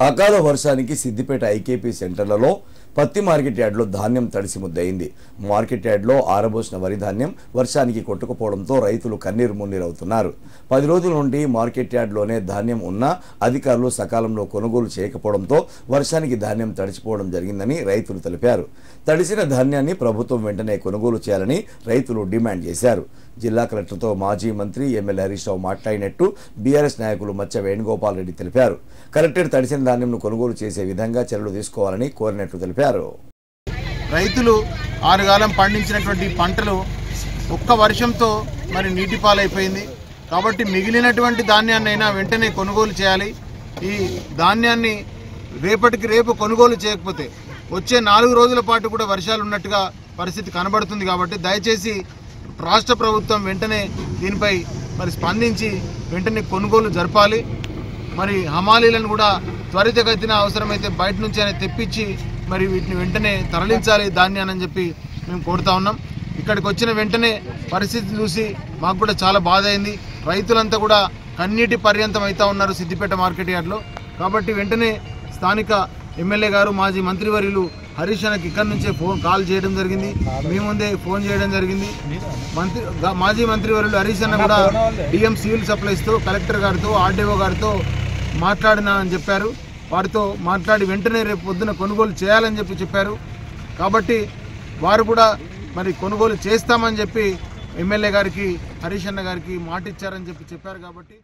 అకాల వర్షానికి సిద్దిపేట ఐకేపీ సెంటర్లలో పత్తి మార్కెట్ యార్డ్లో ధాన్యం తడిసి ముద్దయింది. మార్కెట్ యార్డ్లో ఆరబోసిన వరి ధాన్యం వర్షానికి కొట్టుకుపోవడంతో రైతులు కన్నీరు మున్నీరవుతున్నారు. 10 రోజుల నుండి మార్కెట్ యార్డ్లోనే ధాన్యం ఉన్నా అధికారులు సకాలంలో కొనుగోలు చేయకపోవడంతో వర్షానికి ధాన్యం తడిచిపోవడం జరిగిందని రైతులు తెలిపారు. తడిసిన ధాన్యాన్ని ప్రభుత్వం వెంటనే కొనుగోలు చేయాలని రైతులు డిమాండ్ చేశారు. జిల్లా కలెక్టర్తో మాజీ మంత్రి ఎమ్మెల్యే హరీష్ రావు మాట్లాడినట్టు బీఆర్ఎస్ నాయకులు మచ్చ వేణుగోపాల్ రెడ్డి తెలిపారు. కలెక్టర్ తడిసిన ధాన్యంను కొనుగోలు చేసే విధంగా చర్యలు తీసుకోవాలని కోరినట్లు తెలిపారు. రైతులు ఆరుగాలం పండించినటువంటి పంటలు ఒక్క వర్షంతో మరి నీటి పాలైపోయింది. కాబట్టి మిగిలినటువంటి ధాన్యాన్నైనా వెంటనే కొనుగోలు చేయాలి. ఈ ధాన్యాన్ని రేపటికి రేపు కొనుగోలు చేయకపోతే వచ్చే 4 రోజుల పాటు కూడా వర్షాలు ఉన్నట్టుగా పరిస్థితి కనబడుతుంది. కాబట్టి దయచేసి రాష్ట్ర ప్రభుత్వం వెంటనే దీనిపై మరి స్పందించి వెంటనే కొనుగోలు జరపాలి. మరి హమాలీలను కూడా త్వరితగతిన అవసరమైతే బయట నుంచి అయినా తెప్పించి మరి వీటిని వెంటనే తరలించాలి ధాన్యాన్ని అని చెప్పి మేము కోరుతా ఉన్నాం. ఇక్కడికి వచ్చిన వెంటనే పరిస్థితి చూసి మాకు కూడా చాలా బాధ అయింది. రైతులంతా కూడా కన్నీటి పర్యంతం అవుతా ఉన్నారు సిద్దిపేట మార్కెట్ యార్డ్లో. కాబట్టి వెంటనే స్థానిక ఎమ్మెల్యే గారు మాజీ మంత్రివర్యులు హరీష్ అన్నకి ఇక్కడి నుంచే కాల్ చేయడం జరిగింది. మీ ముందే ఫోన్ చేయడం జరిగింది. మాజీ మంత్రివర్యులు హరీష్ అన్న కూడా డిఎం సివిల్ సప్లైస్తో కలెక్టర్ గారితో ఆర్డీఓ గారితో మాట్లాడినా అని చెప్పారు. వారితో మాట్లాడి వెంటనే రేపు పొద్దున కొనుగోలు చేయాలని చెప్పారు. కాబట్టి వారు కూడా మరి కొనుగోలు చేస్తామని చెప్పి ఎమ్మెల్యే గారికి హరీష్ అన్న గారికి మాట ఇచ్చారని చెప్పారు. కాబట్టి